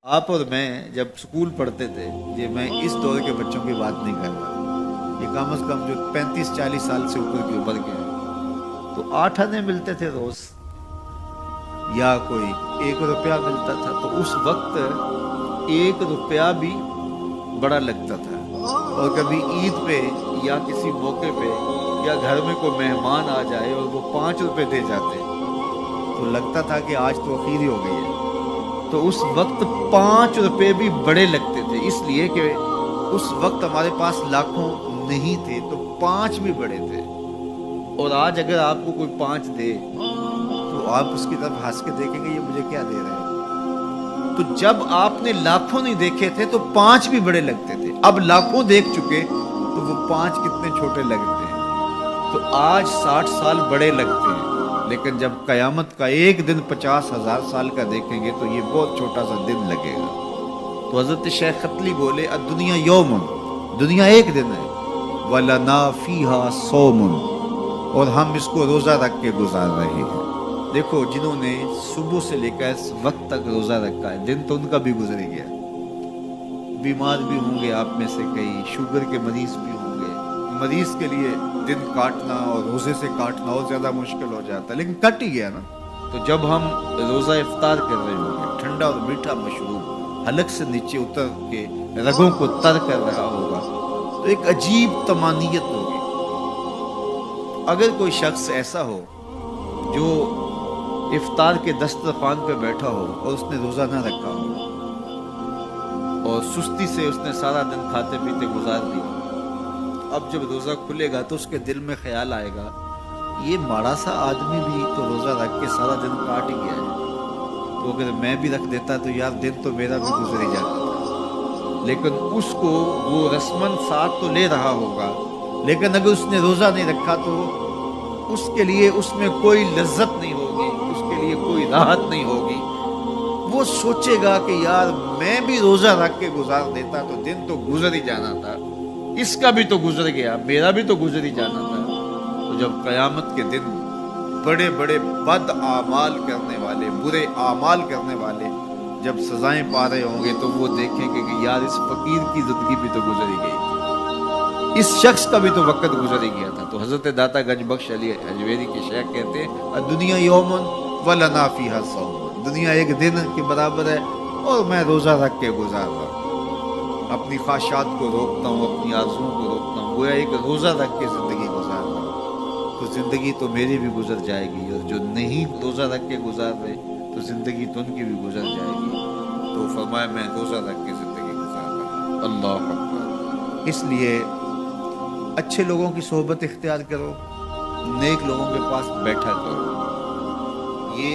آپ اور میں جب اسکول پڑھتے تھے، یہ میں اس دور کے بچوں کی بات نہیں کر رہا، یہ کم از کم جو 35-40 سال سے اوپر کی عمر کے ہیں، تو 8 آنے ملتے تھے روز، یا کوئی 1 روپیہ ملتا تھا، تو اس وقت 1 روپیہ بھی بڑا لگتا تھا۔ اور کبھی عید پہ یا کسی موقع پہ یا گھر میں کوئی مہمان آ جائے اور وہ 5 روپے دے جاتے تو لگتا تھا کہ آج تو اخیر ہی ہو گئی ہے۔ تو اس وقت 5 روپے بھی بڑے لگتے تھے، اس لیے کہ اس وقت ہمارے پاس لاکھوں نہیں تھے تو 5 بھی بڑے تھے۔ اور آج اگر آپ کو کوئی 5 دے تو آپ اس کی طرف ہنس کے دیکھیں گے یہ مجھے کیا دے رہے ہیں۔ تو جب آپ نے لاکھوں نہیں دیکھے تھے تو 5 بھی بڑے لگتے تھے، اب لاکھوں دیکھ چکے تو وہ 5 کتنے چھوٹے لگتے ہیں۔ تو آج 60 سال بڑے لگتے ہیں، لیکن جب قیامت کا ایک دن 50,000 سال کا دیکھیں گے تو یہ بہت چھوٹا سا دن لگے گا۔ تو حضرت شیخ ختلی بولے الدنیا یوم، دنیا ایک دن ہے، وَلَنَا فِيهَا صَوْمٌ، اور ہم اس کو روزہ رکھ کے گزار رہے ہیں۔ دیکھو جنہوں نے صبح سے لے کر اس وقت تک روزہ رکھا ہے، دن تو ان کا بھی گزر گیا۔ بیمار بھی ہوں گے آپ میں سے کئی، شوگر کے مریض بھی ہوں گے، مریض کے لیے دن کاٹنا اور روزے سے کاٹنا اور زیادہ مشکل ہو جاتا ہے، لیکن کٹ ہی گیا نا۔ تو جب ہم روزہ افطار کر رہے ہوں گے، ٹھنڈا اور میٹھا مشروب حلق سے نیچے اتر کے رگوں کو تر کر رہا ہوگا تو ایک عجیب طمانینت ہوگی۔ اگر کوئی شخص ایسا ہو جو افطار کے دسترخوان پہ بیٹھا ہو اور اس نے روزہ نہ رکھا ہو اور سستی سے اس نے سارا دن کھاتے پیتے گزار دیا، اب جب روزہ کھلے گا تو اس کے دل میں خیال آئے گا یہ ماڑا سا آدمی بھی تو روزہ رکھ کے سارا دن کاٹ ہی گیا ہے، تو اگر میں بھی رکھ دیتا تو یار دن تو میرا بھی گزر ہی جاتا تھا۔ لیکن اس کو وہ رسمن ساتھ تو لے رہا ہوگا، لیکن اگر اس نے روزہ نہیں رکھا تو اس کے لیے اس میں کوئی لذت نہیں ہوگی، اس کے لیے کوئی راحت نہیں ہوگی۔ وہ سوچے گا کہ یار میں بھی روزہ رکھ کے گزار دیتا تو دن تو گزر ہی جانا تھا، اس کا بھی تو گزر گیا، میرا بھی تو گزر ہی جانا تھا۔ تو جب قیامت کے دن بڑے بڑے بد اعمال کرنے والے، برے اعمال کرنے والے جب سزائیں پا رہے ہوں گے تو وہ دیکھیں گے کہ یار اس فقیر کی زندگی بھی تو گزر ہی گئی تھی، اس شخص کا بھی تو وقت گزر ہی گیا تھا۔ تو حضرت داتا گنج بخش علی اجویری کے شیخ کہتے ہیں الدنیا یوم ولنا فیہا صوم، دنیا ایک دن کے برابر ہے اور میں روزہ رکھ کے گزار رہا ہوں، اپنی خواہشات کو روکتا ہوں، اپنی آرزوؤں کو روکتا ہوں، گویا ایک روزہ رکھ کے زندگی گزار رہا ہوں، تو زندگی تو میری بھی گزر جائے گی، اور جو نہیں روزہ رکھ کے گزار رہے تو زندگی تو ان کی بھی گزر جائے گی۔ تو فرمایا میں روزہ رکھ کے زندگی گزار رہا ہوں۔ اللہ اکبر۔ اس لیے اچھے لوگوں کی صحبت اختیار کرو، نیک لوگوں کے پاس بیٹھا کرو، یہ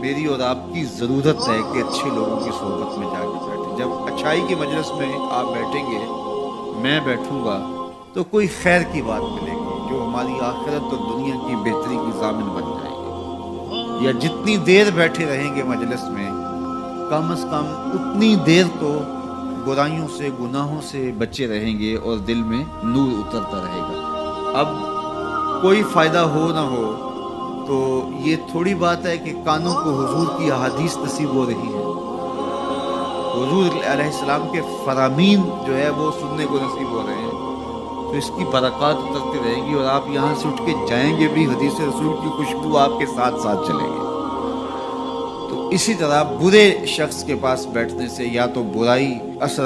میری اور آپ کی ضرورت ہے کہ اچھے لوگوں کی صحبت میں جا کے بیٹھیں۔ جب اچھائی کی مجلس میں آپ بیٹھیں گے، میں بیٹھوں گا تو کوئی خیر کی بات ملے گی جو ہماری آخرت اور دنیا کی بہتری کی ضامن بن جائے گی۔ یا جتنی دیر بیٹھے رہیں گے مجلس میں، کم از کم اتنی دیر تو برائیوں سے، گناہوں سے بچے رہیں گے اور دل میں نور اترتا رہے گا۔ اب کوئی فائدہ ہو نہ ہو تو یہ تھوڑی بات ہے کہ کانوں کو حضور کی احادیث نصیب ہو رہی ہے، حضور علیہ السلام کے فرامین جو ہے وہ سننے کو نصیب ہو رہے ہیں، تو اس کی برکات اترتی رہے گی، اور آپ یہاں سے اٹھ کے جائیں گے بھی حدیث رسول کی خوشبو آپ کے ساتھ ساتھ چلے گی۔ تو اسی طرح برے شخص کے پاس بیٹھنے سے یا تو برائی اثر